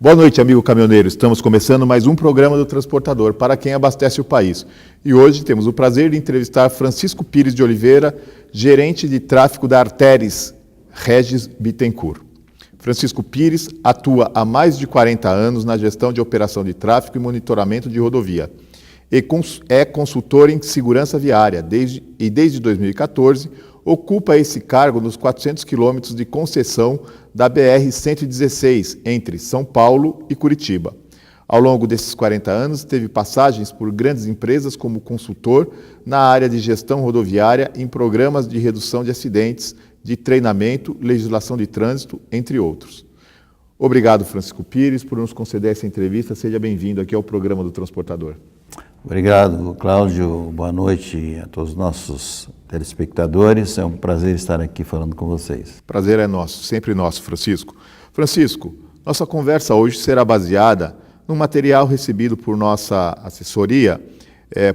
Boa noite, amigo caminhoneiro. Estamos começando mais um programa do Transportador para quem abastece o país. E hoje temos o prazer de entrevistar Francisco Pires de Oliveira, gerente de tráfego da Arteris Regis Bittencourt. Francisco Pires atua há mais de 40 anos na gestão de operação de tráfego e monitoramento de rodovia. É consultor em segurança viária desde 2014 ocupa esse cargo nos 400 quilômetros de concessão da BR-116, entre São Paulo e Curitiba. Ao longo desses 40 anos, teve passagens por grandes empresas como consultor na área de gestão rodoviária em programas de redução de acidentes, de treinamento, legislação de trânsito, entre outros. Obrigado, Francisco Pires, por nos conceder essa entrevista. Seja bem-vindo aqui ao programa do Transportador. Obrigado, Cláudio. Boa noite a todos os nossos telespectadores. É um prazer estar aqui falando com vocês. Prazer é nosso, sempre nosso, Francisco. Francisco, nossa conversa hoje será baseada no material recebido por nossa assessoria,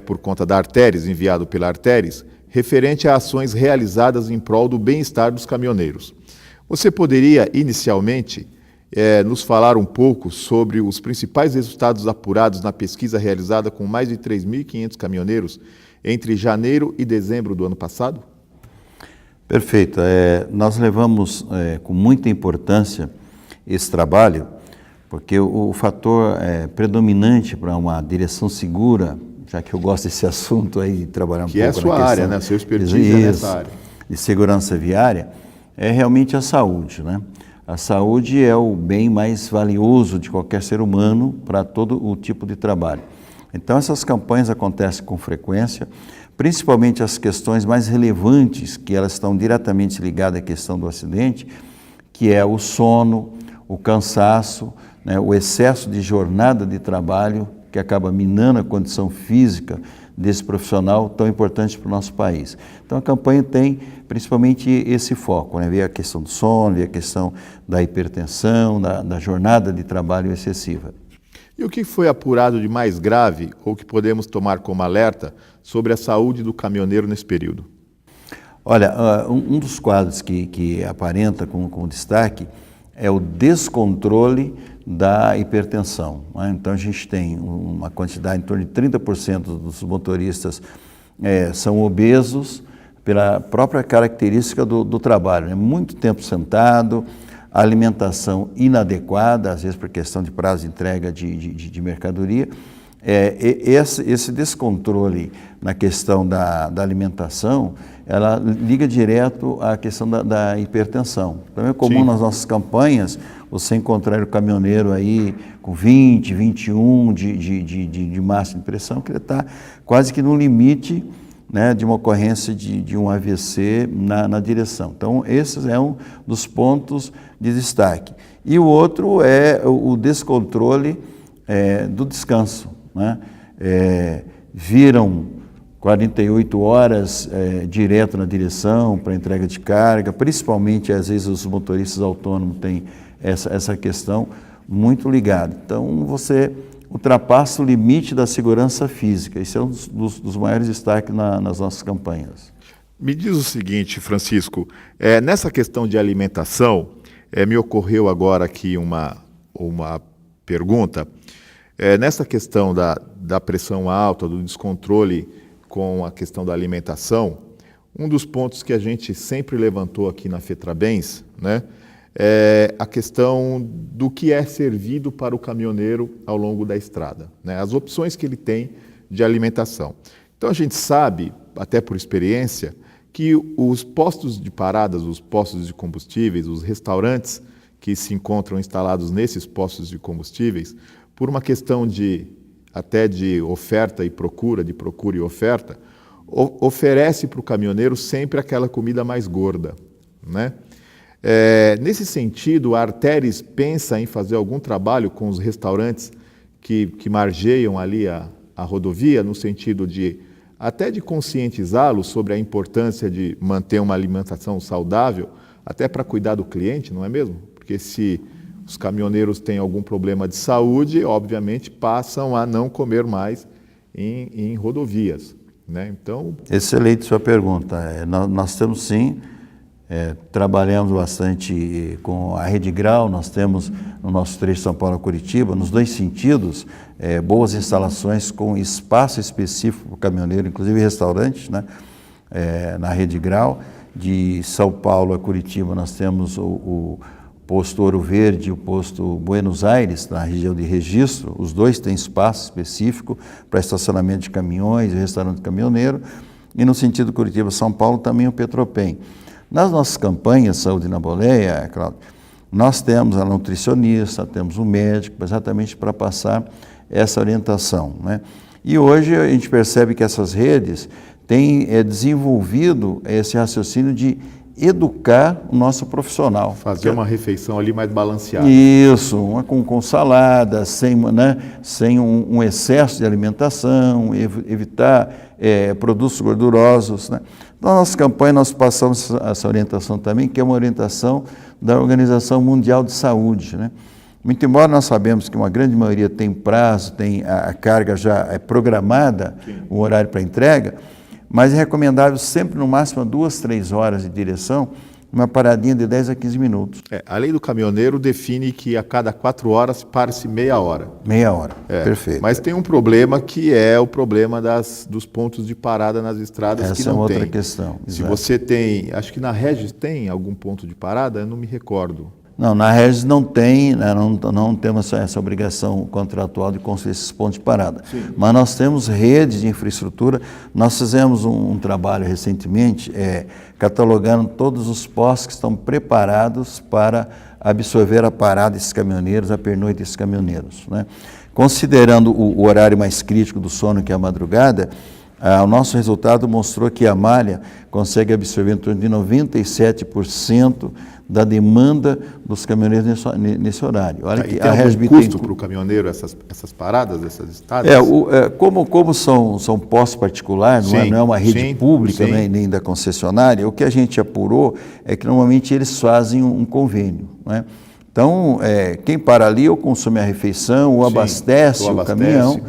por conta da Arteris, enviado pela Arteris, referente a ações realizadas em prol do bem-estar dos caminhoneiros. Você poderia, inicialmente, nos falar um pouco sobre os principais resultados apurados na pesquisa realizada com mais de 3.500 caminhoneiros entre janeiro e dezembro do ano passado? Perfeito. Nós levamos com muita importância esse trabalho, porque o fator predominante para uma direção segura, já que eu gosto desse assunto aí, de trabalhar um pouco na questão... Que é a sua área, né? Seu expertise é nessa área. De segurança viária, é realmente a saúde, né? A saúde é o bem mais valioso de qualquer ser humano para todo o tipo de trabalho. Então, essas campanhas acontecem com frequência, principalmente as questões mais relevantes, que elas estão diretamente ligadas à questão do acidente, que é o sono, o cansaço, né, o excesso de jornada de trabalho, que acaba minando a condição física desse profissional tão importante para o nosso país. Então, a campanha tem principalmente esse foco, né? Ver a questão do sono, ver a questão da hipertensão, da jornada de trabalho excessiva. E o que foi apurado de mais grave, ou que podemos tomar como alerta, sobre a saúde do caminhoneiro nesse período? Olha, um dos quadros que aparenta com destaque é o descontrole da hipertensão, né? Então, a gente tem uma quantidade em torno de 30% dos motoristas são obesos pela própria característica do trabalho, né? Muito tempo sentado, alimentação inadequada, às vezes por questão de prazo de entrega de mercadoria. Esse descontrole na questão da alimentação, ela liga direto à questão da hipertensão. Então é comum, sim, nas nossas campanhas você encontrar o caminhoneiro aí com 20, 21 de máxima de pressão, que ele está quase que no limite, né, de uma ocorrência de um AVC na direção. Então, esse é um dos pontos de destaque. E o outro é o descontrole do descanso, né? Viram 48 horas direto na direção para entrega de carga, principalmente, às vezes, os motoristas autônomos têm essa questão muito ligada. Então, você ultrapassa o limite da segurança física. Esse é um dos maiores destaques nas nossas campanhas. Me diz o seguinte, Francisco, nessa questão de alimentação, me ocorreu agora aqui uma pergunta. Nessa questão da pressão alta, do descontrole com a questão da alimentação, um dos pontos que a gente sempre levantou aqui na Fetrabens, né, é a questão do que é servido para o caminhoneiro ao longo da estrada, né? As opções que ele tem de alimentação. Então, a gente sabe, até por experiência, que os postos de paradas, os postos de combustíveis, os restaurantes que se encontram instalados nesses postos de combustíveis, por uma questão até de oferta e procura, de procura e oferta, oferece para o caminhoneiro sempre aquela comida mais gorda, né? Nesse sentido, a Arteris pensa em fazer algum trabalho com os restaurantes que margeiam ali a rodovia, no sentido até de conscientizá-los sobre a importância de manter uma alimentação saudável, até para cuidar do cliente, não é mesmo? Porque se os caminhoneiros têm algum problema de saúde, obviamente passam a não comer mais em rodovias, né? Então... Excelente sua pergunta. Nós temos sim Trabalhamos bastante com a Rede Grau, nós temos no nosso trecho São Paulo a Curitiba, nos dois sentidos, boas instalações com espaço específico para o caminhoneiro, inclusive restaurantes, né? Na Rede Grau. De São Paulo a Curitiba nós temos o posto Ouro Verde e o posto Buenos Aires, na região de Registro, os dois têm espaço específico para estacionamento de caminhões e restaurante caminhoneiro, e no sentido Curitiba-São Paulo também o Petropem. Nas nossas campanhas Saúde na Boleia, Cláudio, nós temos a nutricionista, temos um médico, exatamente para passar essa orientação, né? E hoje a gente percebe que essas redes têm desenvolvido esse raciocínio de educar o nosso profissional. Fazer uma refeição ali mais balanceada. Isso, uma com salada, sem um excesso de alimentação, evitar produtos gordurosos, né? Na nossa campanha nós passamos essa orientação também, que é uma orientação da Organização Mundial de Saúde, né? Muito embora nós sabemos que uma grande maioria tem prazo, tem a carga já programada, o horário para entrega, mas é recomendável sempre no máximo 2, 3 horas de direção, uma paradinha de 10 a 15 minutos. A lei do caminhoneiro define que a cada 4 horas pare-se meia hora. Meia hora, perfeito. Mas tem um problema que é o problema dos pontos de parada nas estradas. Essa que não é uma outra tem. questão. Se exato. você tem, acho que na Regis tem algum ponto de parada, eu não me recordo. Não, na Regis não tem, né, não temos essa obrigação contratual de construir esses pontos de parada. Sim. Mas nós temos redes de infraestrutura. Nós fizemos um trabalho recentemente, catalogando todos os postos que estão preparados para absorver a parada desses caminhoneiros, a pernoite desses caminhoneiros, né? Considerando o horário mais crítico do sono, que é a madrugada, o nosso resultado mostrou que a malha consegue absorver em torno de 97% da demanda dos caminhoneiros nesse horário. Olha que tem a algum custo para o caminhoneiro essas paradas, essas estradas? Como são postos particulares, não é uma rede pública, né, nem da concessionária, o que a gente apurou é que normalmente eles fazem um convênio, né? Então, quem para ali ou consome a refeição ou abastece o caminhão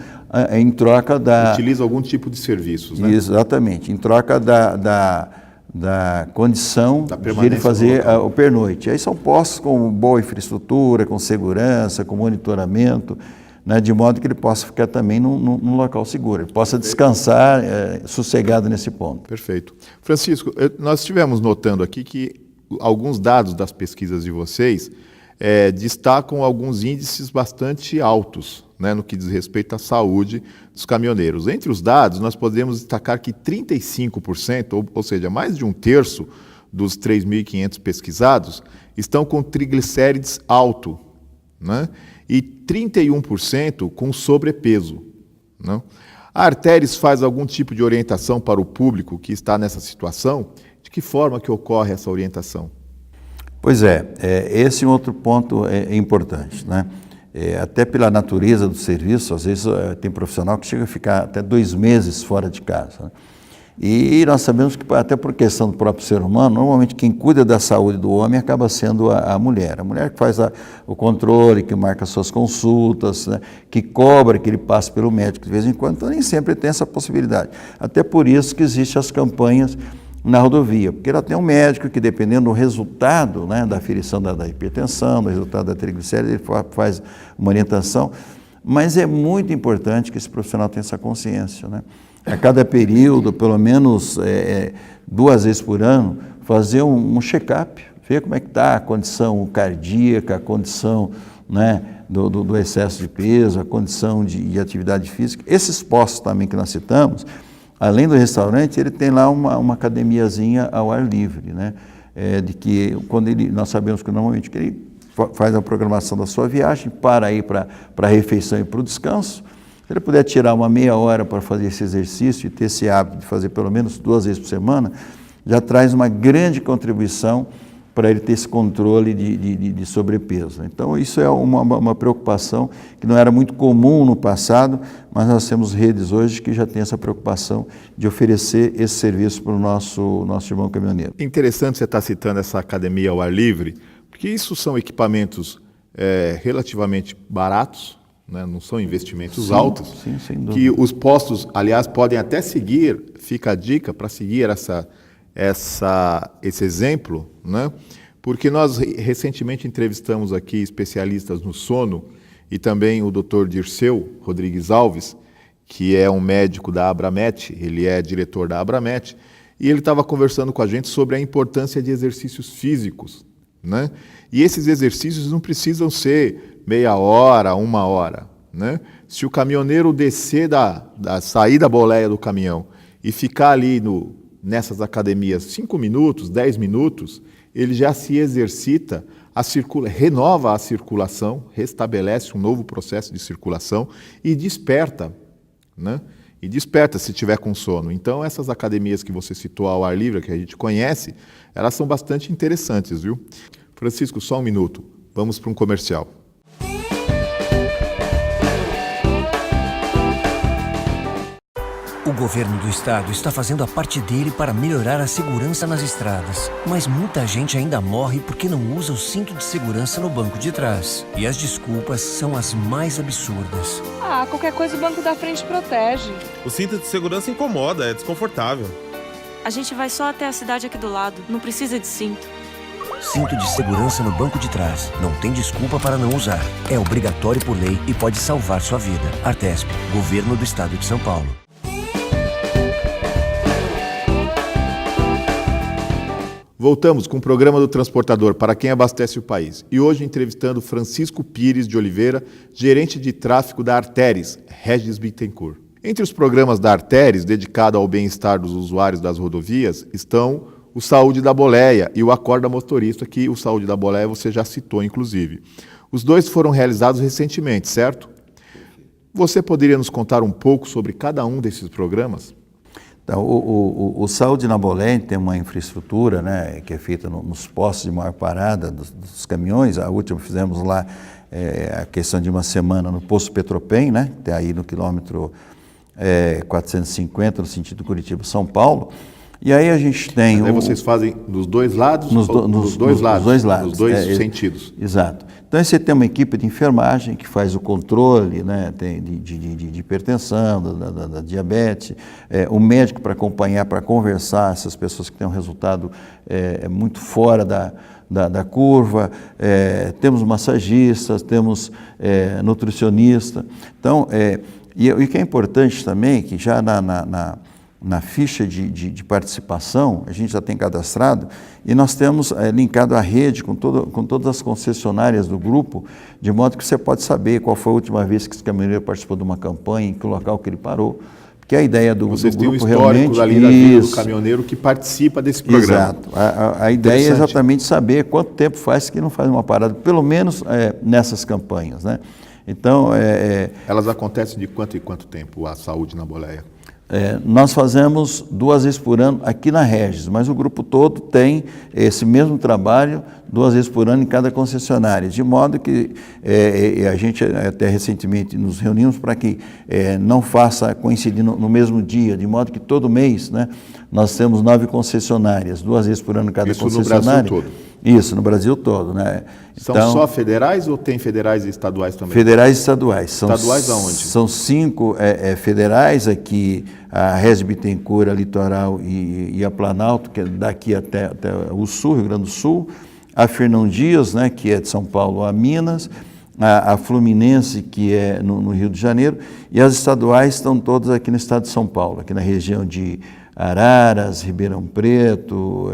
em troca da... Utiliza algum tipo de serviços, né? Exatamente, em troca da condição de ele fazer o pernoite. Aí são postos com boa infraestrutura, com segurança, com monitoramento, né, de modo que ele possa ficar também num local seguro, ele possa descansar sossegado nesse ponto. Perfeito. Francisco, nós estivemos notando aqui que alguns dados das pesquisas de vocês destacam alguns índices bastante altos, né, no que diz respeito à saúde dos caminhoneiros. Entre os dados, nós podemos destacar que 35%, ou seja, mais de um terço dos 3.500 pesquisados, estão com triglicérides alto, né, e 31% com sobrepeso, né? A Arteris faz algum tipo de orientação para o público que está nessa situação? De que forma que ocorre essa orientação? Pois esse é um outro ponto importante, né? Até pela natureza do serviço, às vezes tem profissional que chega a ficar até 2 meses fora de casa, né? E nós sabemos que, até por questão do próprio ser humano, normalmente quem cuida da saúde do homem acaba sendo a mulher. A mulher que faz o controle, que marca suas consultas, né, que cobra que ele passe pelo médico de vez em quando, então nem sempre tem essa possibilidade. Até por isso que existem as campanhas na rodovia, porque ela tem um médico que, dependendo do resultado, né, da aferição da hipertensão, do resultado da triglicérides, ele faz uma orientação, mas é muito importante que esse profissional tenha essa consciência, né? A cada período, pelo menos 2 vezes por ano, fazer um check-up, ver como é que está a condição cardíaca, a condição, né, do excesso de peso, a condição de atividade física. Esses postos também que nós citamos, além do restaurante, ele tem lá uma academiazinha ao ar livre, né? De que quando nós sabemos que normalmente que ele faz a programação da sua viagem, para ir para a refeição e para o descanso. Se ele puder tirar uma meia hora para fazer esse exercício e ter esse hábito de fazer pelo menos 2 vezes por semana, já traz uma grande contribuição para ele ter esse controle de sobrepeso. Então, isso é uma preocupação que não era muito comum no passado, mas nós temos redes hoje que já têm essa preocupação de oferecer esse serviço para o nosso irmão caminhoneiro. Interessante você estar citando essa academia ao ar livre, porque isso são equipamentos relativamente baratos, né? Não são investimentos altos, sem dúvida. que os postos, aliás, podem até seguir, fica a dica para seguir esse exemplo, né? Porque nós recentemente entrevistamos aqui especialistas no sono e também o Dr. Dirceu Rodrigues Alves, que é um médico da Abramet, ele é diretor da Abramet, e ele estava conversando com a gente sobre a importância de exercícios físicos, né? E esses exercícios não precisam ser meia hora, 1 hora, né? Se o caminhoneiro descer sair da boleia do caminhão e ficar ali nessas academias 5 minutos, 10 minutos, ele já se exercita, renova a circulação, restabelece um novo processo de circulação e desperta, né? E desperta se tiver com sono. Então, essas academias que você citou ao ar livre, que a gente conhece, elas são bastante interessantes, viu? Francisco, só um minuto. Vamos para um comercial. O governo do estado está fazendo a parte dele para melhorar a segurança nas estradas. Mas muita gente ainda morre porque não usa o cinto de segurança no banco de trás. E as desculpas são as mais absurdas. Qualquer coisa o banco da frente protege. O cinto de segurança incomoda, é desconfortável. A gente vai só até a cidade aqui do lado, não precisa de cinto. Cinto de segurança no banco de trás. Não tem desculpa para não usar. É obrigatório por lei e pode salvar sua vida. Artesp, Governo do Estado de São Paulo. Voltamos com o programa do Transportador para quem abastece o país. E hoje entrevistando Francisco Pires de Oliveira, gerente de tráfego da Arteres, Regis Bittencourt. Entre os programas da Arteres, dedicado ao bem-estar dos usuários das rodovias, estão o Saúde da Boleia e o Acorda Motorista, que o Saúde da Boleia você já citou, inclusive. Os dois foram realizados recentemente, certo? Você poderia nos contar um pouco sobre cada um desses programas? Então, o Saúde na Boleia tem uma infraestrutura, né, que é feita nos postos de maior parada dos caminhões. A última fizemos lá a questão de uma semana no posto Petropem, né, que tem aí no quilômetro 450, no sentido Curitiba-São Paulo. E aí a gente tem... Aí vocês fazem dos dois lados? Nos dois lados. Nos dois sentidos. Exato. Então aí você tem uma equipe de enfermagem que faz o controle, né, de hipertensão, da diabetes, o médico para acompanhar, para conversar essas pessoas que têm um resultado muito fora da curva, temos massagistas, temos nutricionista. Então, e o que é importante também, que já na ficha de participação, a gente já tem cadastrado, e nós temos linkado a rede com todas as concessionárias do grupo, de modo que você pode saber qual foi a última vez que esse caminhoneiro participou de uma campanha, em que local que ele parou, porque a ideia do Vocês grupo têm um histórico ali da vida do caminhoneiro que participa desse programa. Exato. A ideia é exatamente saber quanto tempo faz que não faz uma parada, pelo menos nessas campanhas, né? Então, Elas acontecem de quanto em quanto tempo, a Saúde na Boleia? Nós fazemos 2 vezes por ano aqui na Regis, mas o grupo todo tem esse mesmo trabalho 2 vezes por ano em cada concessionária, de modo que a gente até recentemente nos reunimos para que não faça coincidir no mesmo dia, de modo que todo mês, né, nós temos 9 concessionárias, 2 vezes por ano cada concessionária. Isso no Brasil todo? Isso, no Brasil todo, né? São só federais ou tem federais e estaduais também? Federais e estaduais. Estaduais aonde? São 5 federais aqui, a Regis Bittencourt, a Litoral e a Planalto, que é daqui até o Sul, Rio Grande do Sul, a Fernão Dias, né, que é de São Paulo a Minas, a Fluminense, que é no Rio de Janeiro, e as estaduais estão todas aqui no estado de São Paulo, aqui na região de Araras, Ribeirão Preto,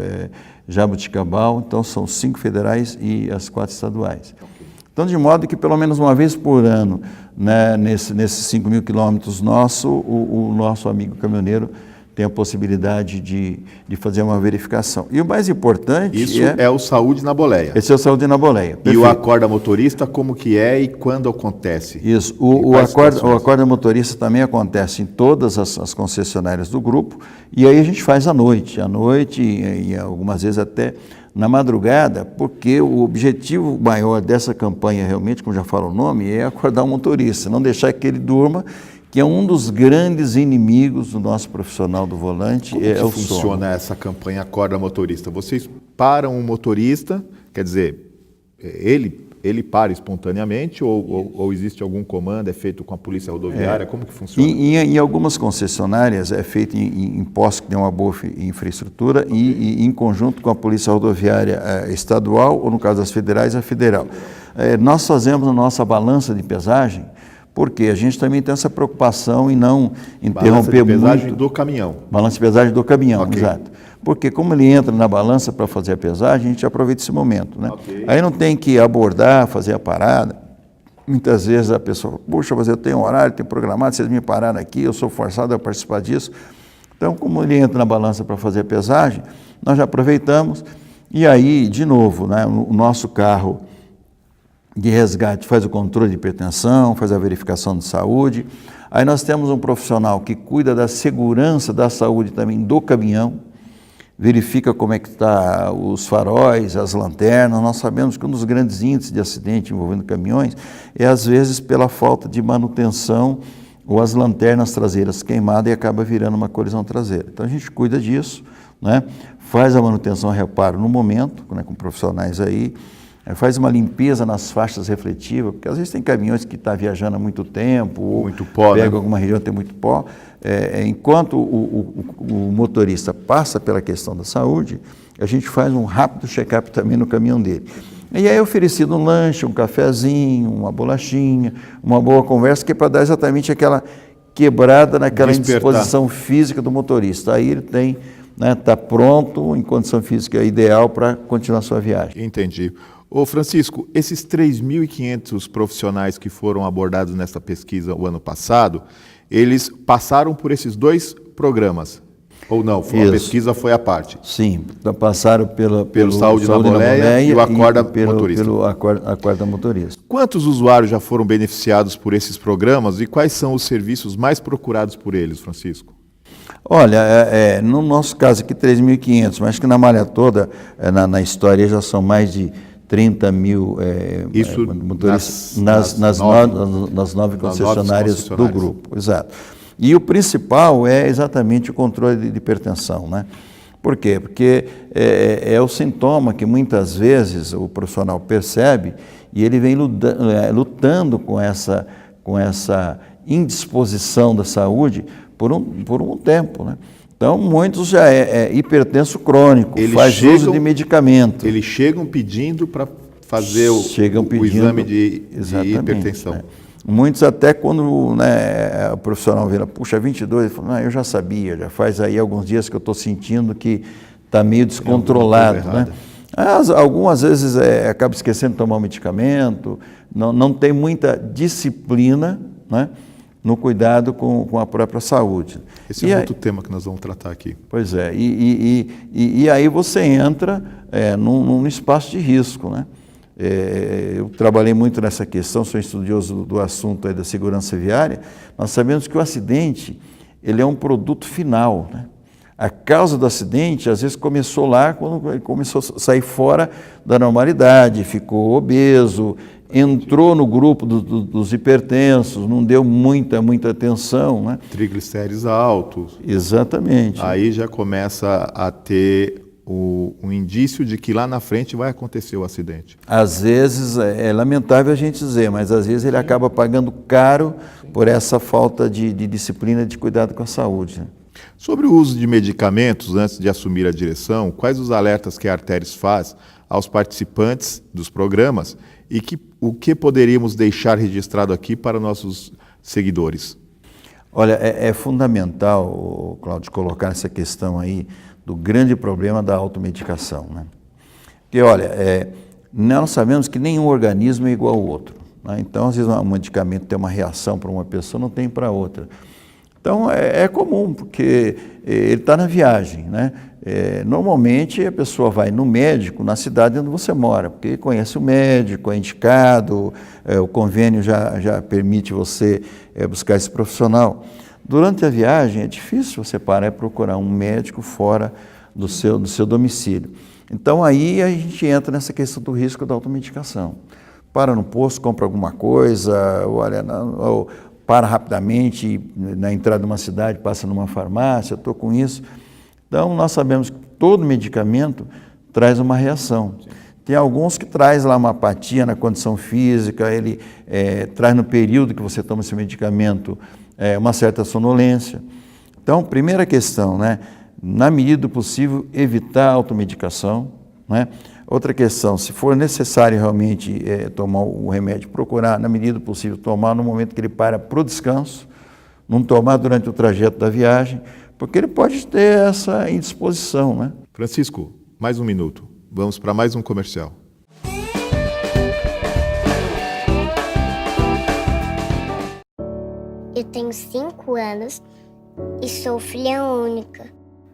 Jaboticabal. Então são 5 federais e as 4 estaduais. Então, de modo que pelo menos uma vez por ano, né, nesses 5 mil quilômetros o nosso amigo caminhoneiro tem a possibilidade de fazer uma verificação. E o mais importante Isso é o Saúde na Boleia. Esse é o Saúde na Boleia. Perfeito. E o Acorda Motorista, como que é e quando acontece? Isso. O Acorda Motorista também acontece em todas as concessionárias do grupo, e aí a gente faz à noite, e algumas vezes até na madrugada, porque o objetivo maior dessa campanha realmente, como já fala o nome, é acordar o motorista, não deixar que ele durma, que é um dos grandes inimigos do nosso profissional do volante. Como que funciona essa campanha Acorda Motorista? Vocês param um motorista, quer dizer, ele ele para espontaneamente ou existe algum comando, é feito com a polícia rodoviária? Como que funciona? Em algumas concessionárias é feito em postos que têm uma boa infraestrutura e em conjunto com a polícia rodoviária estadual ou, no caso das federais, a federal. Nós fazemos a nossa balança de pesagem porque a gente também tem essa preocupação em não interromper muito. Balança de pesagem do caminhão. Balança de pesagem do caminhão, Okay. exato. Porque como ele entra na balança para fazer a pesagem, a gente aproveita esse momento, né? Okay. Aí não tem que abordar, fazer a parada. Muitas vezes a pessoa fala, puxa, mas eu tenho horário, tenho programado, vocês me pararam aqui, eu sou forçado a participar disso. Então, como ele entra na balança para fazer a pesagem, nós já aproveitamos. E aí, de novo, né, o nosso carro de resgate faz o controle de hipertensão, faz a verificação de saúde. Aí nós temos um profissional que cuida da segurança da saúde também do caminhão, verifica como é que está os faróis, as lanternas. Nós sabemos que um dos grandes índices de acidente envolvendo caminhões é, às vezes, pela falta de manutenção ou as lanternas traseiras queimadas e acaba virando uma colisão traseira. Então a gente cuida disso, né? Faz a manutenção, reparo no momento, né, com profissionais aí, faz uma limpeza nas faixas refletivas, porque às vezes tem caminhões que estão viajando há muito tempo, ou muito pó, pega né? alguma região que tem muito pó. Enquanto o motorista passa pela questão da saúde, a gente faz um rápido check-up também no caminhão dele. E aí é oferecido um lanche, um cafezinho, uma bolachinha, uma boa conversa, que é para dar exatamente aquela quebrada naquela indisposição física do motorista. Aí ele tem, né, está pronto, em condição física ideal para continuar a sua viagem. Entendi. Ô Francisco, esses 3.500 profissionais que foram abordados nessa pesquisa o ano passado, eles passaram por esses dois programas? Ou não? A pesquisa foi à parte? Sim, passaram pelo Saúde na Boleia e o Acorda Motorista. Pelo Acorda Motorista. Quantos usuários já foram beneficiados por esses programas e quais são os serviços mais procurados por eles, Francisco? Olha, no nosso caso aqui 3.500, mas acho que na malha toda, na história já são mais de 30 mil motoristas nas 9 concessionárias do grupo. Exato. E o principal é exatamente o controle de hipertensão, né? Por quê? Porque é o sintoma que muitas vezes o profissional percebe e ele vem lutando com essa indisposição da saúde por um tempo, né? Então, muitos já é hipertenso crônico, faz uso de medicamento. Eles chegam pedindo para fazer o exame de hipertensão. Muitos até quando, né, o profissional vira, puxa, 22, ele fala, eu já sabia, já faz aí alguns dias que eu estou sentindo que está meio descontrolado, né? Algumas vezes acaba esquecendo de tomar um medicamento, não tem muita disciplina, né, no cuidado com a própria saúde. Esse é outro tema que nós vamos tratar aqui. Pois é, e aí você entra num espaço de risco, né? Eu trabalhei muito nessa questão, sou estudioso do assunto aí da segurança viária. Nós sabemos que o acidente, ele é um produto final, né? A causa do acidente, às vezes, começou lá, quando ele começou a sair fora da normalidade, ficou obeso, entrou no grupo dos hipertensos, não deu muita atenção, né? Triglicéridos altos. Exatamente. Aí já começa a ter um indício de que lá na frente vai acontecer o acidente. Às vezes, é lamentável a gente dizer, mas às vezes ele acaba pagando caro por essa falta de disciplina, de cuidado com a saúde, né? Sobre o uso de medicamentos antes de assumir a direção, quais os alertas que a Arteris faz aos participantes dos programas e o que poderíamos deixar registrado aqui para nossos seguidores? Olha, é fundamental, Cláudio, colocar essa questão aí do grande problema da automedicação, né? Porque, olha, nós sabemos que nenhum organismo é igual ao outro, né? Então, às vezes, um medicamento tem uma reação para uma pessoa, não tem para outra. Então, é comum, porque ele está na viagem, né? Normalmente, a pessoa vai no médico na cidade onde você mora, porque conhece o médico, é indicado, o convênio já permite você buscar esse profissional. Durante a viagem, é difícil você parar e procurar um médico fora do seu domicílio. Então, aí a gente entra nessa questão do risco da automedicação. Para no posto, compra alguma coisa, olha, ou para rapidamente na entrada de uma cidade, passa numa farmácia, estou com isso. Então, nós sabemos que todo medicamento traz uma reação. Tem alguns que traz lá uma apatia na condição física, ele traz no período que você toma esse medicamento uma certa sonolência. Então, primeira questão, né? Na medida do possível, evitar a automedicação, né? Outra questão, se for necessário realmente tomar o remédio, procurar, na medida do possível, tomar no momento que ele para o descanso, não tomar durante o trajeto da viagem, porque ele pode ter essa indisposição, né? Francisco, mais um minuto. Vamos para mais um comercial. Eu tenho 5 anos e sou filha única,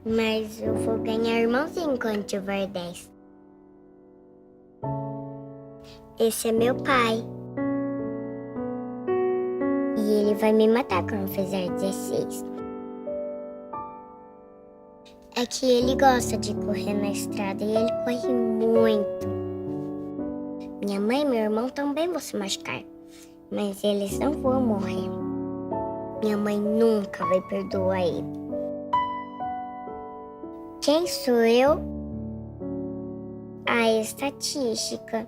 mas eu vou ganhar irmãozinho quando tiver 10. Esse é meu pai. E ele vai me matar quando fizer 16. É que ele gosta de correr na estrada e ele corre muito. Minha mãe e meu irmão também vão se machucar, mas eles não vão morrer. Minha mãe nunca vai perdoar ele. Quem sou eu? A estatística.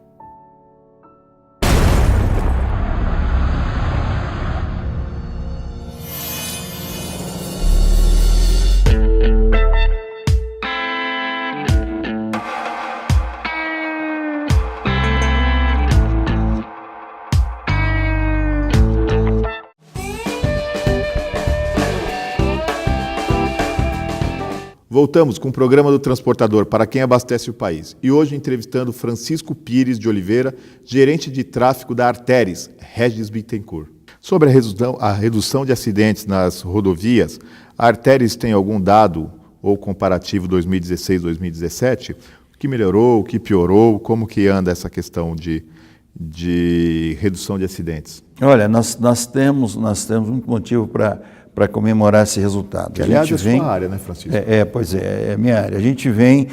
Voltamos com o programa do Transportador para quem abastece o país. E hoje entrevistando Francisco Pires de Oliveira, gerente de tráfego da Arteris, Regis Bittencourt. Sobre a redução de acidentes nas rodovias, a Arteris tem algum dado ou comparativo 2016-2017? O que melhorou, o que piorou, como que anda essa questão de redução de acidentes? Olha, nós temos um motivo para comemorar esse resultado. Que, aliás, é sua área, né, Francisco? Pois é a minha área. A gente vem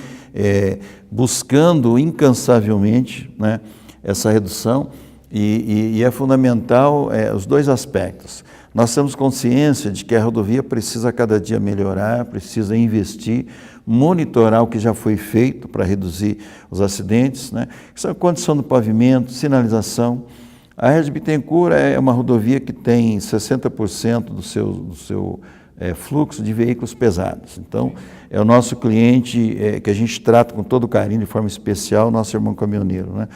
buscando incansavelmente, né, essa redução e é fundamental os dois aspectos. Nós temos consciência de que a rodovia precisa cada dia melhorar, precisa investir, monitorar o que já foi feito para reduzir os acidentes, né, que são a condição do pavimento, sinalização. A Regis Bittencourt é uma rodovia que tem 60% do seu fluxo de veículos pesados. Então, é o nosso cliente que a gente trata com todo carinho, de forma especial, nosso irmão caminhoneiro, né?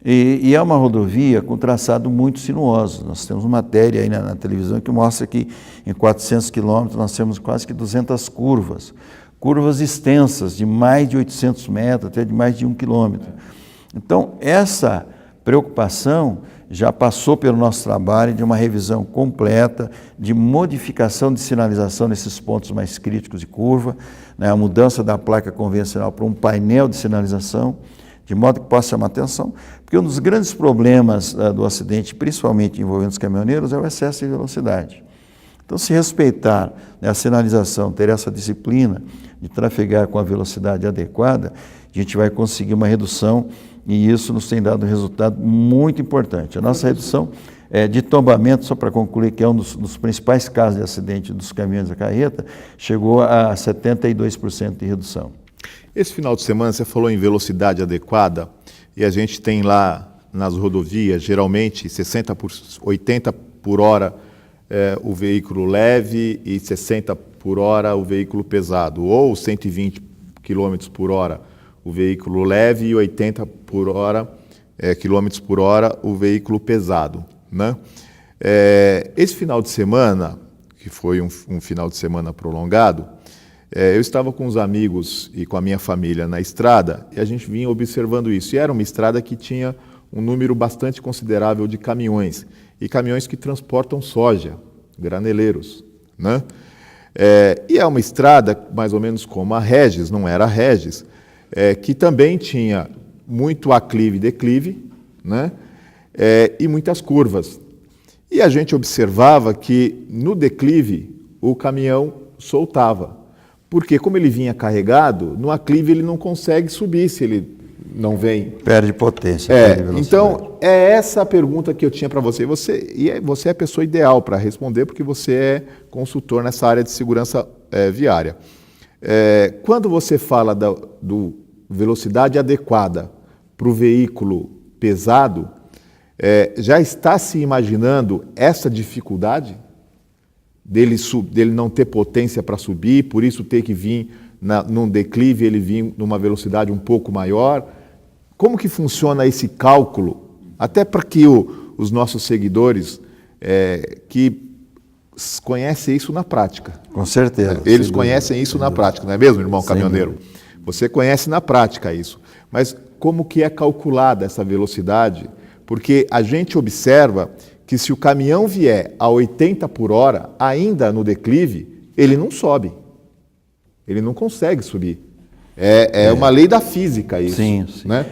E é uma rodovia com traçado muito sinuoso. Nós temos uma matéria aí na televisão que mostra que em 400 quilômetros nós temos quase que 200 curvas. Curvas extensas, de mais de 800 metros, até de mais de 1 quilômetro. Então, essa preocupação já passou pelo nosso trabalho de uma revisão completa, de modificação de sinalização nesses pontos mais críticos de curva, né, a mudança da placa convencional para um painel de sinalização, de modo que possa chamar atenção, porque um dos grandes problemas do acidente, principalmente envolvendo os caminhoneiros, é o excesso de velocidade. Então, se respeitar, né, a sinalização, ter essa disciplina de trafegar com a velocidade adequada, a gente vai conseguir uma redução e isso nos tem dado um resultado muito importante. A nossa redução de tombamento, só para concluir, que é um dos principais casos de acidente dos caminhões da carreta, chegou a 72% de redução. Esse final de semana você falou em velocidade adequada e a gente tem lá nas rodovias, geralmente 80 por hora o veículo leve e 60 por hora o veículo pesado, ou 120 km por hora o veículo leve e 80 km por hora o veículo pesado, né? Esse final de semana, que foi um final de semana prolongado, eu estava com os amigos e com a minha família na estrada e a gente vinha observando isso. E era uma estrada que tinha um número bastante considerável de caminhões, e caminhões que transportam soja, graneleiros, né? E é uma estrada mais ou menos como a Regis, não era a Regis, que também tinha muito aclive e declive, né? E muitas curvas. E a gente observava que no declive o caminhão soltava, porque como ele vinha carregado, no aclive ele não consegue subir se ele não vem. Perde potência. Perde velocidade. Então, é essa a pergunta que eu tinha para você. Você é a pessoa ideal para responder, porque você é consultor nessa área de segurança viária. Quando você fala do velocidade adequada para o veículo pesado, já está se imaginando essa dificuldade dele não ter potência para subir, por isso ter que vir num declive, ele vir numa velocidade um pouco maior? Como que funciona esse cálculo? Até para que os nossos seguidores que conhecem isso na prática. Com certeza. Eles conhecem isso na prática, não é mesmo, irmão caminhoneiro? Você conhece na prática isso. Mas como que é calculada essa velocidade? Porque a gente observa que se o caminhão vier a 80 por hora, ainda no declive, ele não sobe. Ele não consegue subir. É uma lei da física isso. Sim. Né?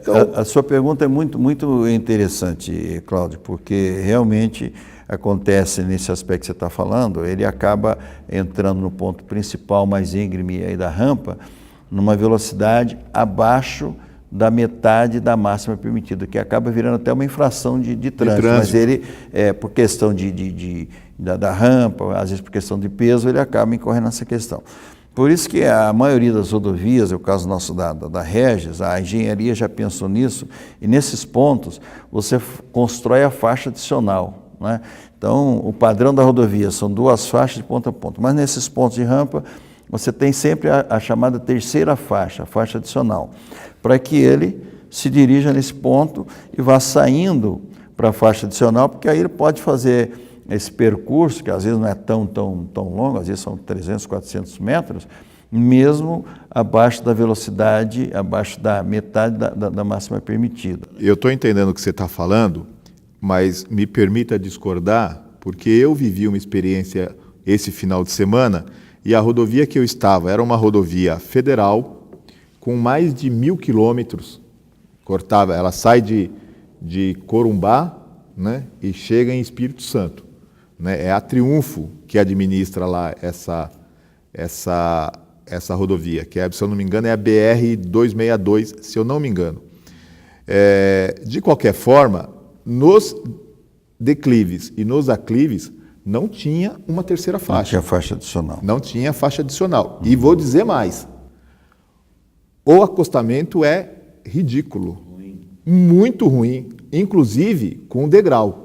Então, a sua pergunta é muito, muito interessante, Cláudio, porque realmente acontece nesse aspecto que você está falando, ele acaba entrando no ponto principal, mais íngreme aí da rampa, numa velocidade abaixo da metade da máxima permitida, que acaba virando até uma infração de trânsito. Mas ele, por questão da rampa, às vezes por questão de peso, ele acaba incorrendo nessa questão. Por isso que a maioria das rodovias, é o caso nosso da Regis, a engenharia já pensou nisso, e nesses pontos você constrói a faixa adicional. Né? Então, o padrão da rodovia são 2 faixas de ponta a ponta, mas nesses pontos de rampa você tem sempre a chamada terceira faixa, a faixa adicional, para que ele se dirija nesse ponto e vá saindo para a faixa adicional, porque aí ele pode fazer esse percurso, que às vezes não é tão longo, às vezes são 300, 400 metros, mesmo abaixo da velocidade, abaixo da metade da máxima permitida. Eu estou entendendo o que você está falando, mas me permita discordar, porque eu vivi uma experiência esse final de semana e a rodovia que eu estava era uma rodovia federal com mais de 1.000 quilômetros. Ela sai de Corumbá, né, e chega em Espírito Santo. Né? É a Triunfo que administra lá essa rodovia, que se eu não me engano é a BR-262, se eu não me engano. De qualquer forma, nos declives e nos aclives, não tinha uma terceira faixa. Não tinha faixa adicional. Não tinha faixa adicional. E vou dizer mais. O acostamento é ridículo. Muito ruim. Inclusive com degrau.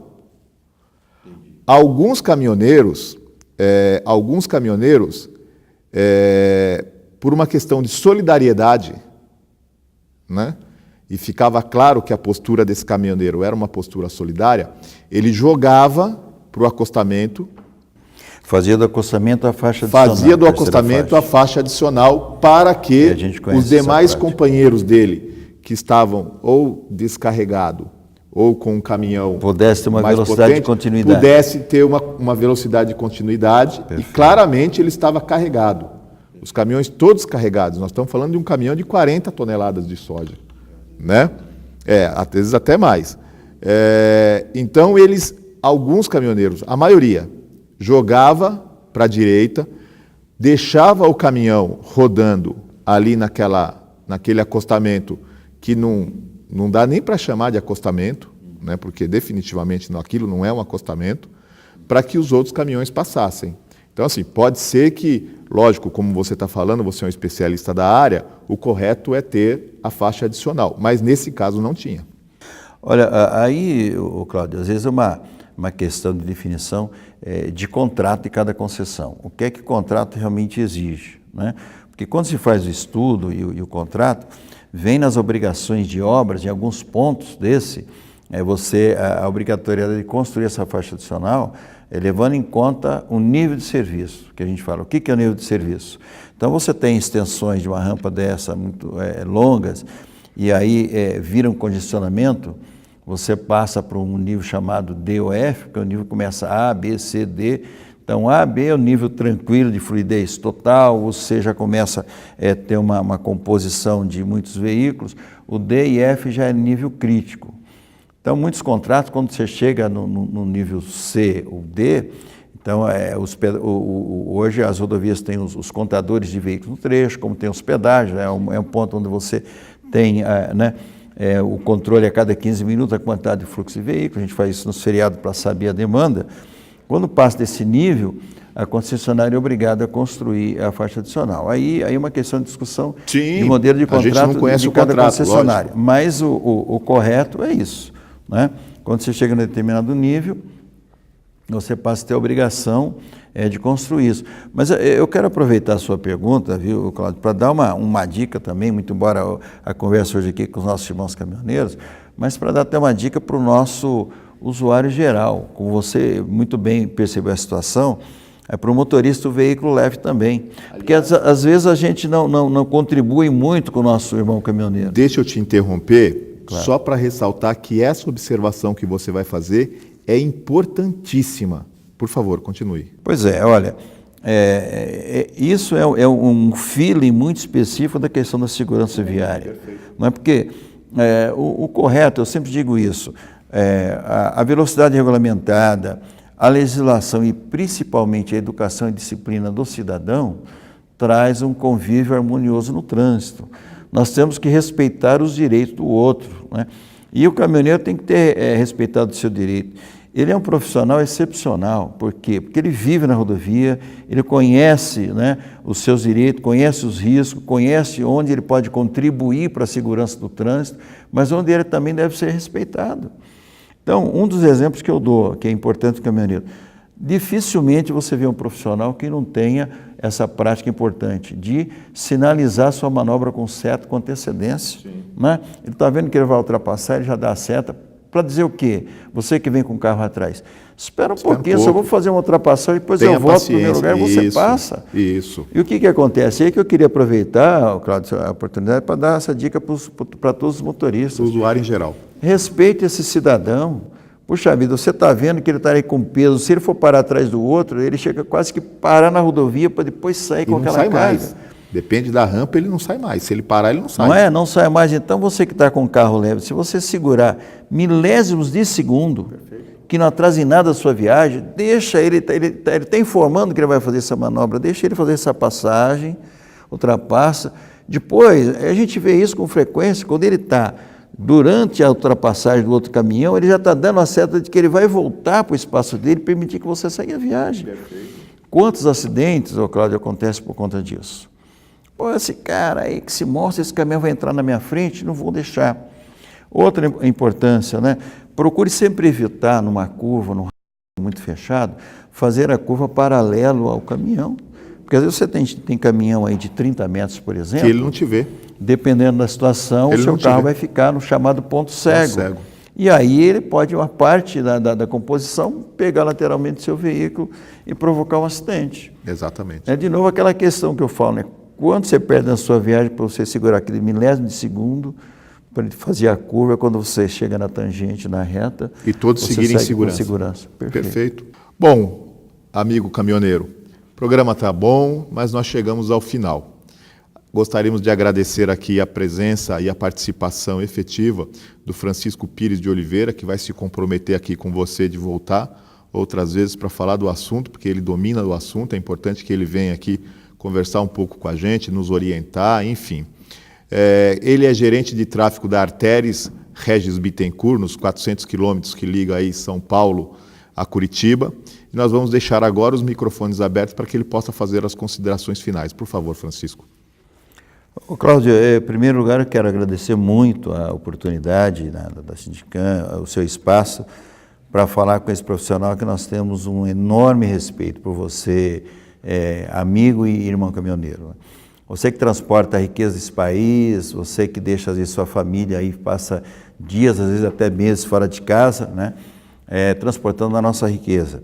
Alguns caminhoneiros, por uma questão de solidariedade, né? E ficava claro que a postura desse caminhoneiro era uma postura solidária, ele jogava para o acostamento. Fazia do acostamento a faixa adicional. Fazia do acostamento a faixa adicional para que os demais companheiros dele, que estavam ou descarregado ou com um caminhão pudesse ter uma mais velocidade potente, de continuidade. Pudesse ter uma velocidade de continuidade. Perfeito. E claramente ele estava carregado. Os caminhões todos carregados. Nós estamos falando de um caminhão de 40 toneladas de soja. Né? Às vezes até mais. Então alguns caminhoneiros, a maioria, jogava para a direita, deixava o caminhão rodando ali naquele acostamento que não dá nem para chamar de acostamento, né? Porque definitivamente aquilo não é um acostamento, para que os outros caminhões passassem. Então, assim, pode ser que, lógico, como você está falando, você é um especialista da área, o correto é ter a faixa adicional, mas nesse caso não tinha. Olha, aí, Cláudio, às vezes é uma questão de definição de contrato de cada concessão. O que é que o contrato realmente exige, né? Porque quando se faz o estudo e o contrato, vem nas obrigações de obras, em alguns pontos a obrigatoriedade de construir essa faixa adicional, levando em conta o nível de serviço, que a gente fala. O que é o nível de serviço? Então, você tem extensões de uma rampa dessa muito longas, e aí vira um congestionamento, você passa para um nível chamado DOF, que é o nível que começa A, B, C, D. Então, A, B é o nível tranquilo de fluidez total, o C já começa a ter uma composição de muitos veículos, o D e F já é nível crítico. Então, muitos contratos, quando você chega no nível C ou D, então hoje as rodovias têm os contadores de veículos no trecho, como tem os pedágios, é um ponto onde você tem o controle a cada 15 minutos da quantidade de fluxo de veículos, a gente faz isso nos feriados para saber a demanda. Quando passa desse nível, a concessionária é obrigada a construir a faixa adicional. Aí é uma questão de discussão de modelo de contrato a gente não conhece de cada concessionária. lógico. Mas o correto é isso, né? Quando você chega em determinado nível, você passa a ter a obrigação de construir isso. Mas eu quero aproveitar a sua pergunta, viu, Cláudio, para dar uma dica também, muito embora a conversa hoje aqui com os nossos irmãos caminhoneiros, mas para dar até uma dica para o nosso usuário geral. Como você muito bem percebeu a situação, é para o motorista do veículo leve também. Porque às vezes a gente não contribui muito com o nosso irmão caminhoneiro. Deixa eu te interromper, claro, só para ressaltar que essa observação que você vai fazer é importantíssima. Por favor, continue. Pois é, olha, isso é um feeling muito específico da questão da segurança viária. Não é porque o correto, eu sempre digo isso, a velocidade regulamentada, a legislação e principalmente a educação e disciplina do cidadão traz um convívio harmonioso no trânsito. Nós temos que respeitar os direitos do outro, né? E o caminhoneiro tem que ter respeitado o seu direito. Ele é um profissional excepcional. Por quê? Porque ele vive na rodovia, ele conhece, né, os seus direitos, conhece os riscos, conhece onde ele pode contribuir para a segurança do trânsito, mas onde ele também deve ser respeitado. Então, um dos exemplos que eu dou, que é importante do caminhoneiro, dificilmente você vê um profissional que não tenha essa prática importante de sinalizar sua manobra com seta com antecedência, né? Ele está vendo que ele vai ultrapassar, ele já dá a seta. Para dizer o quê? Você que vem com o carro atrás, espera um pouquinho, só vou fazer uma ultrapassão e depois eu volto para o meu lugar e você passa. Isso. E o que acontece? É aí que eu queria aproveitar, Cláudio, a oportunidade para dar essa dica para todos os motoristas. O usuário em geral. Respeite esse cidadão. Puxa vida, você está vendo que ele está aí com peso, se ele for parar atrás do outro, ele chega quase que parar na rodovia para depois sair com aquela carga. Mais. Depende da rampa, ele não sai mais. Se ele parar, ele não sai. Não sai mais. Então, você que está com o carro leve, se você segurar milésimos de segundo, que não atrase nada a sua viagem, deixa ele está informando que ele vai fazer essa manobra, deixa ele fazer essa passagem, ultrapassa. Depois, a gente vê isso com frequência, quando ele está durante a ultrapassagem do outro caminhão, ele já está dando a seta de que ele vai voltar para o espaço dele e permitir que você saia a viagem. Perfeito. Quantos acidentes, Cláudio, acontecem por conta disso? Pô, esse cara aí que se mostra, esse caminhão vai entrar na minha frente, não vou deixar. Outra importância, né? Procure sempre evitar, numa curva, num muito fechado, fazer a curva paralelo ao caminhão. Porque às vezes você tem caminhão aí de 30 metros, por exemplo. Que ele não te vê. Dependendo da situação, o seu carro vai ficar no chamado ponto cego. E aí ele pode, uma parte da composição, pegar lateralmente o seu veículo e provocar um acidente. Exatamente. É de novo aquela questão que eu falo, né? Quando você perde na sua viagem para você segurar aquele milésimo de segundo para ele fazer a curva, quando você chega na tangente, na reta, e todos seguirem em segurança. Perfeito. Bom, amigo caminhoneiro, o programa está bom, mas nós chegamos ao final. Gostaríamos de agradecer aqui a presença e a participação efetiva do Francisco Pires de Oliveira, que vai se comprometer aqui com você de voltar outras vezes para falar do assunto, porque ele domina o assunto, é importante que ele venha aqui conversar um pouco com a gente, nos orientar, enfim. Ele é gerente de tráfego da Artéries Regis Bittencourt, nos 400 quilômetros que liga aí São Paulo a Curitiba. E nós vamos deixar agora os microfones abertos para que ele possa fazer as considerações finais. Por favor, Francisco. Cláudio, em primeiro lugar, eu quero agradecer muito a oportunidade da Sindicam, o seu espaço, para falar com esse profissional que nós temos um enorme respeito por você, amigo e irmão caminhoneiro. Você que transporta a riqueza desse país, você que deixa às vezes sua família aí, passa dias, às vezes até meses fora de casa, né, transportando a nossa riqueza.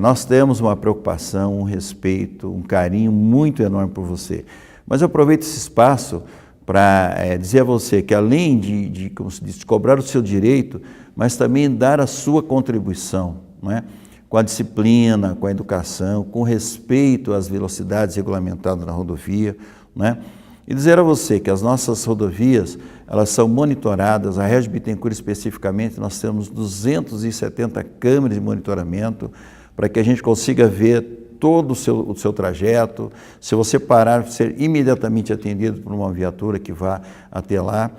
Nós temos uma preocupação, um respeito, um carinho muito enorme por você. Mas eu aproveito esse espaço para dizer a você que além de, como se diz, cobrar o seu direito, mas também dar a sua contribuição, não é? Com a disciplina, com a educação, com respeito às velocidades regulamentadas na rodovia, né? E dizer a você que as nossas rodovias, elas são monitoradas, a Regis Bittencourt especificamente, nós temos 270 câmeras de monitoramento para que a gente consiga ver todo o seu trajeto. Se você parar, ser imediatamente atendido por uma viatura que vá até lá.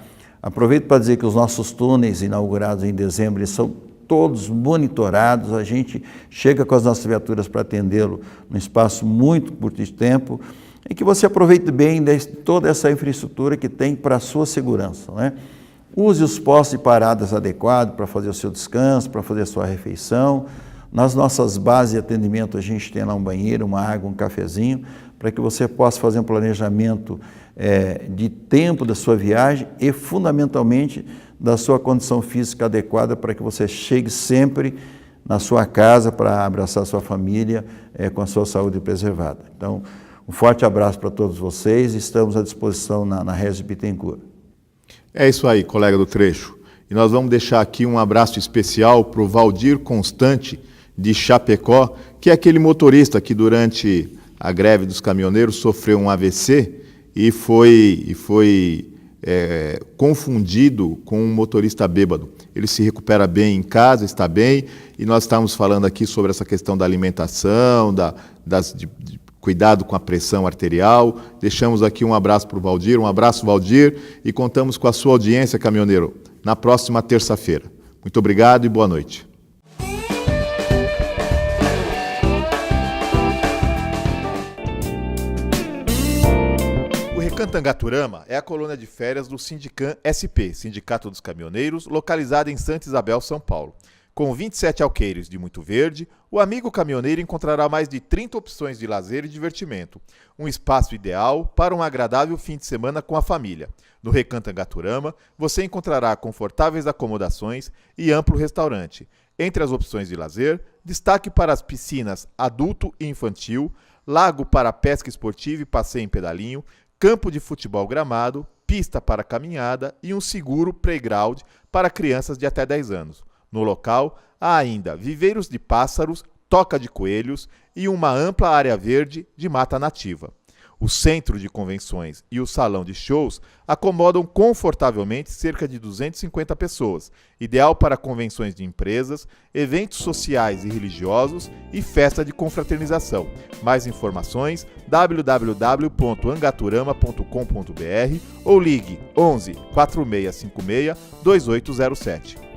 Aproveito para dizer que os nossos túneis inaugurados em dezembro, eles são todos monitorados, a gente chega com as nossas viaturas para atendê-lo num espaço muito curto de tempo, e que você aproveite bem toda essa infraestrutura que tem para a sua segurança, né? Use os postos de paradas adequados para fazer o seu descanso, para fazer a sua refeição. Nas nossas bases de atendimento a gente tem lá um banheiro, uma água, um cafezinho, para que você possa fazer um planejamento de tempo da sua viagem e, fundamentalmente, da sua condição física adequada para que você chegue sempre na sua casa para abraçar a sua família com a sua saúde preservada. Então, um forte abraço para todos vocês e estamos à disposição na Regis Bittencourt. É isso aí, colega do trecho. E nós vamos deixar aqui um abraço especial para o Valdir Constante, de Chapecó, que é aquele motorista que durante a greve dos caminhoneiros sofreu um AVC e foi confundido com um motorista bêbado. Ele se recupera bem em casa, está bem, e nós estamos falando aqui sobre essa questão da alimentação, de cuidado com a pressão arterial. Deixamos aqui um abraço para o Valdir, um abraço, Valdir, e contamos com a sua audiência, caminhoneiro, na próxima terça-feira. Muito obrigado e boa noite. O Recantangaturama é a colônia de férias do Sindicam SP, Sindicato dos Caminhoneiros, localizada em Santa Isabel, São Paulo. Com 27 alqueires de muito verde, o amigo caminhoneiro encontrará mais de 30 opções de lazer e divertimento. Um espaço ideal para um agradável fim de semana com a família. No Recantangaturama, você encontrará confortáveis acomodações e amplo restaurante. Entre as opções de lazer, destaque para as piscinas adulto e infantil, lago para pesca esportiva e passeio em pedalinho, campo de futebol gramado, pista para caminhada e um seguro playground para crianças de até 10 anos. No local, há ainda viveiros de pássaros, toca de coelhos e uma ampla área verde de mata nativa. O centro de convenções e o salão de shows acomodam confortavelmente cerca de 250 pessoas, ideal para convenções de empresas, eventos sociais e religiosos e festa de confraternização. Mais informações www.angaturama.com.br ou ligue 11 4656 2807.